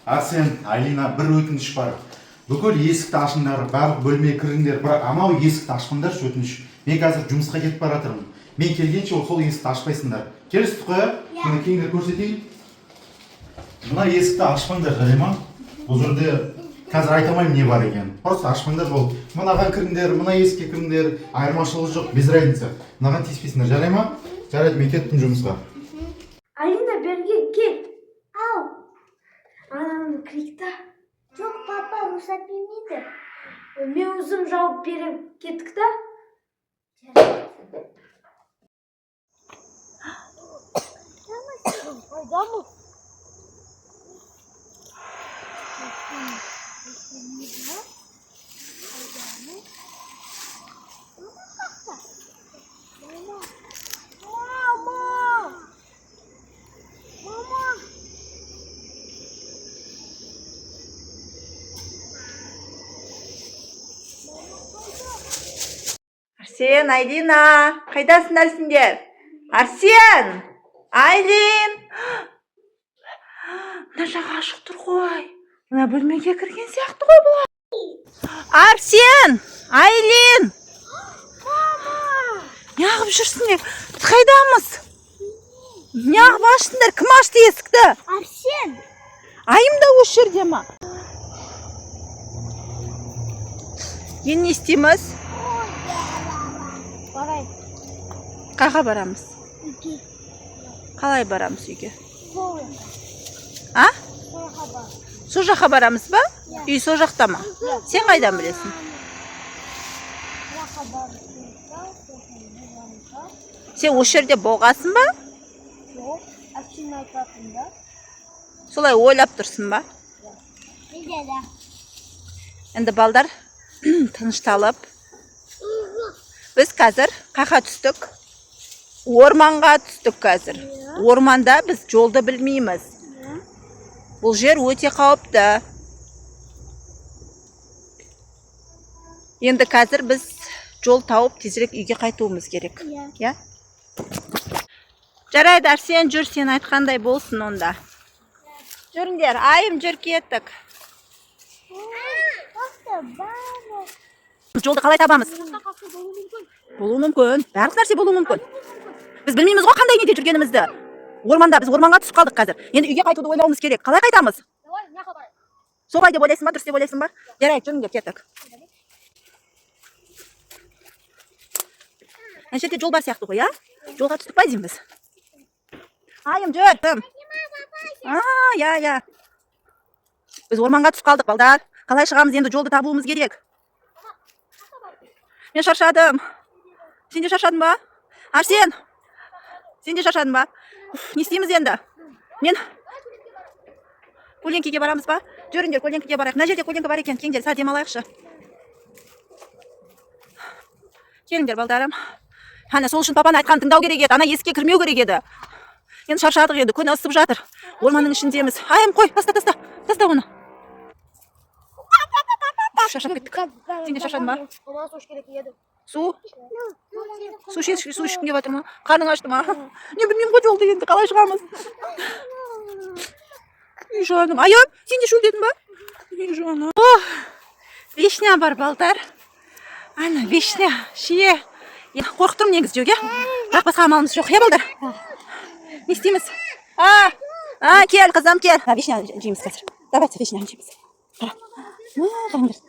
Арсен, Айлина, бір өтініш бар. Бүкіл есікті ашыңдар, барлық бөлмеге кіріңдер, бірақ анау есікті ашпаңдаршы өтініш. Мен қазір жұмысқа кетіп бара жатырмын. Мен келгенше сол есікті ашпайсыңдар. Келістік қой? Мына кеңдер көрсетейін. Мына есікті ашпаңдар, жарай ма? Бұл жерде қазір айта алмаймын не бар екенін. Просто ашпаңдар болды. Мынаған кіріңдер, мына есікке кіріңдер, айырмашылығы жоқ, без разница. Мынаған тиіспейсіңдер, жарай ма? Жарайды, мен кеттім жұмысқа. Алина, берге кел. Ау. Ананы крикта. Жоқ, папа, рұқсат бермейді. Мен өзім жауап берем. Кеттік та? Қайдамыз? Арсен, Айлина, қайдасыңдар сендер? Арсен, Айлин. Мына жаққа ашық тұр ғой. Мына бөлмеге кірген сияқты ғой бұлар. Арсен, Айлин. Неғып жүрсіңдер? Біз қайдамыз? Неғып аштыңдар? Кім ашты есікті? Арсен. Айым да осы жерде ма? Енді не істейміз? Барай. Қайға барамыз? Үйге. Қалай барамыз үйге? Сол. А? Сояқа бар. Сол жаққа барамыз ба? Үй сол жақта ма? Сен қайдан білесің? Сояқа бар. Сен осы жерде болғасың ба? Жоқ. Әшін айтатын да. Солай ойлап тұрсың ба? Неге де? Енді балдар тынышталып. Біз қазір қақа түстік? Орманға түстік қазір. Орманда біз жолды білмейміз. Бұл жер өте қауіпті. Енді қазір біз жол тауып тезірек үйге қайтуымыз керек. Иә? Жарайды, Арсен, жүр, сен айтқандай болсын онда. Жүріңдер, айым жүр кеттік. Біз жолды қалай табамыз? Болуы мүмкін. Барлық нәрсе болуы мүмкін. Біз білмейміз ғой қандай неде жүргенімізді. Орманда, біз орманға түсіп қалдық қазір. Енді үйге қайтуды ойлауымыз керек. Қалай қайтамыз? Солай деп ойлайсың ба, дұрыс деп ойлайсың ба? Жарайды, жүріңдер, кеттік. Мына жерде жол бар сияқты ғой, иә? Жолға түстік па дейміз? Айым, жүр. Иә. Біз орманға түсіп қалдық, балдар. Қалай шығамыз, енді жолды табуымыз керек. Мен шаршадым. Сен де шаршадың ба? Арсен, сен де шаршадың ба? Не істейміз енді? Мен көлеңкеге барамыз ба? Жүріңдер, көлеңкеге барайық. Мына жерде көлеңке бар екен, кеңдер, сәл демалайықшы. Келіңдер, балдарым. Ана сол үшін папаны айтқан тыңдау керек еді. Ана есікке кірмеу керек еді. Енді шаршадық енді, күн ысып жатыр. Орманның ішіндеміз. Айым, қой, таста оны. Шаршап кеттік. Сен де шаршадың ба? Су? Су ішкім келіп жатыр ма? Қарның ашты ма? Не білмеймін ғой жолды енді, қалай шығамыз? Үй жаным. Айым, сен де шөлдедің ба? Үй жаным. Вишня бар, балдар. Ана, вишня, шие. Қорқып тұрмын негізі жеуге. Бірақ басқа амалымыз жоқ, иә, балдар? Не істейміз? Кел, қызым, кел. Вишня жейміз қазір. Давайте вишня жейміз. Қараңдар.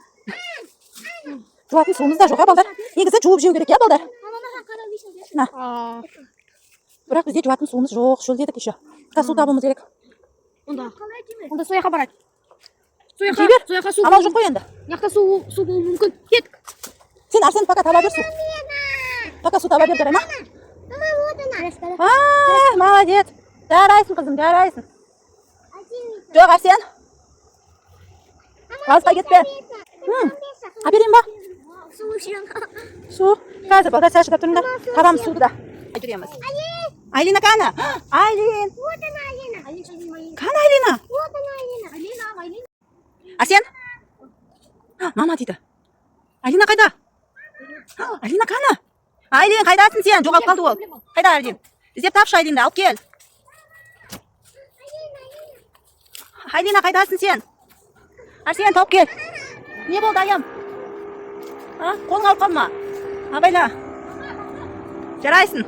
Жуатын суымыз да жоқ, балдар. Негізі жуып жеу керек, иә, балдар? Бірақ бізде жуатын суымыз жоқ, шөлдедік еще. Су табуымыз керек. Онда сояқа барайық. Сояқа су. Амал жоқ қой енді. Мыняқта су болуы мүмкін. Кеттік. Сен, Арсен, пока таба бер су. Пока су таба бер, жарай ма? Молодец. Жарайсың, қызым, жарайсың. Жоқ, Арсен. Алысқа кетпе. Әперейін ба? Су. Қазір балдар сәл шыдап тұрыңдар. Табамыз суды да. Жүреміз. Айлина, қана? Айлин. Қана Айлина? Арсен? Мама дейді. Айлина қайда? Айлина қана? Айлин, қайдасың сен? Жоғалып қалды ол. Қайда Айлин? Іздеп тапшы Айлинді, алып кел. Айлина, қайдасың сен? Арсен, тауып кел. Не болды, айым? Қолың алып қалма. Абайла. Жарайсың.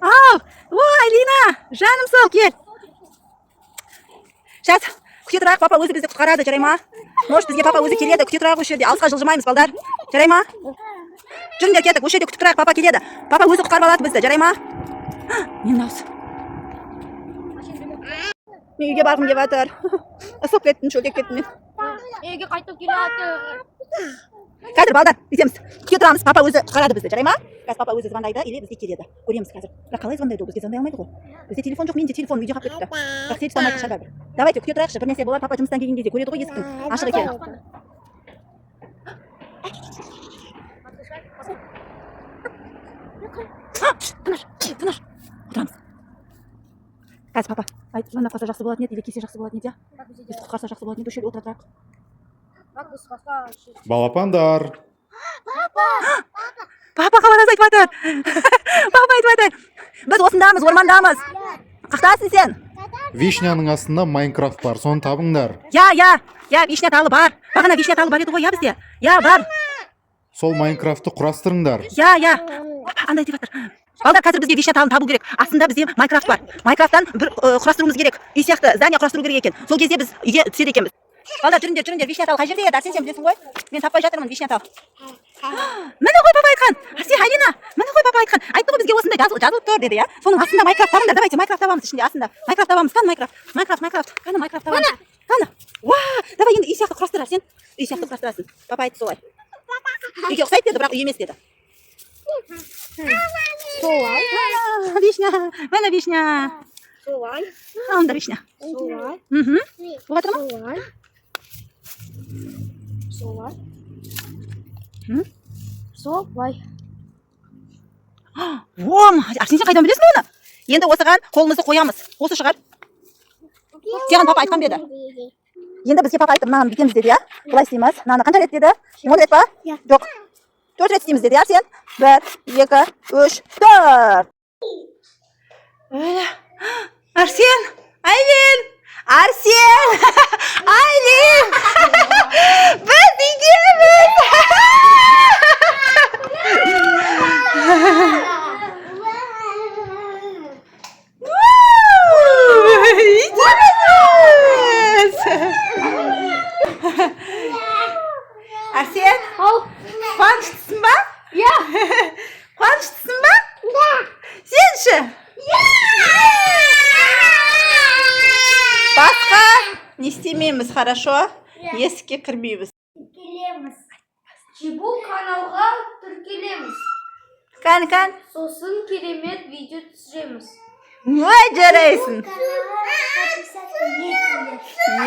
Ау, Айлина, жаным сол, кел. Сейчас, күте тұрайық, папа өзі бізді құтқарады, жарай ма? Может, бізге папа өзі келеді, күте тұрайық осы жерде. Алысқа жылжымаймыз, балдар. Жарай ма? Жүріңдер, кеттік, осы жерде күтіп тұрайық, папа келеді. Папа өзі құтқарып алады бізді, жарай ма? Мен дауыс. Мен үйге барғым келіп жатыр. Ысып кеттім, шөлдеп кеттім мен. Үйге қайтып келеді. Қазір балдар, бүйтеміз. Күте тұрамыз, папа өзі құтқарады бізді, жарай ма? Қазір папа өзі звондайды, или бізге келеді. Көреміз қазір. Бірақ қалай звондайды ол, бізге звондай алмайды ғой. Бізде телефон жоқ, менде телефон үйде қалып кетті. Бірақ сен салмайды шығар бәрібір. Давайте күте тұрайықшы, бір нәрсе болар, папа жұмыстан келген кезде көреді ғой есіктің ашық екен. Тыныш. Отырамыз. Қазір папа, звондап қалса жақсы болатын еді, или келсе жақсы болатын еді, иә? Бізді құтқарса жақсы болатын еді, осы жерде отыра тұрайық. Балапандар. Папа хабарлас айтып жатыр. Папа айтып жатыр. Біз осындамыз, ормандамыз. Қақтасың сен? Вишняның астында Майнкрафт бар, соны табыңдар. Я, вишня талы бар. Бағана вишня талы бар еді ғой, я бізде. Я, бар. Сол Майнкрафтты құрастырыңдар. Я. Андай деп жатыр. Балдар, қазір бізге вишня талын табу керек. Астында бізде Майнкрафт бар. Майнкрафттан бір құрастыруымыз керек. Үй сияқты здание құрастыру керек екен. Сол кезде біз үйге түседі екенбіз. Балдар, жүріңдер, вишня талы қай жерде еді? Арсен, сен білесің ғой? Мен таппай жатырмын вишня тал. Міне ғой папа айтқан. Арсен, Айлина, міне ғой папа айтқан. Айтты ғой бізге осындай жазылып тұр деді, я. Соның астында Майнкрафт табыңдар. Давайте Майнкрафт табамыз ішінде астында. Майнкрафт табамыз. Қане Майнкрафт. Қане Майнкрафт табамыз. Қане. Давай енді үй сияқты құрастыр, Арсен. Үй сияқты құрастырасың. Папа айтты солай. Үйге ұқсайды деді, бірақ үй емес деді. Солай. Вишня. Міне вишня. Солай. Анда вишня. Солай. Бұға тұрма? Солай. Арсен, сен қайдан білесің оны? Енді осыған қолымызды қоямыз. Осы шығар. Саған папа айтқан беді. Енді бізге папа айтты, мынаны бүйтеміз деді, я? Бұлай істейміз. Мынаны қанша рет деді? 10 рет па? Жоқ. 4 рет істейміз деді, Арсен. 1, 2, 3, 4. Арсен! Айлин! Арсен! Айлин! Біз үйдеміз! Арсен, қуаныштысың ба? Я. Қуаныштысың ба? Сен ше? Басқа не істемейміз, хорошо? Есікке кірмейміз. Тіркелеміз. Бұл каналға тіркелеміз. Кән. Сосын керемет видео түсіреміз. Ой, жарайсың.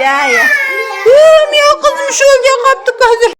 Я. Мен қызым шөлде қапты қазір.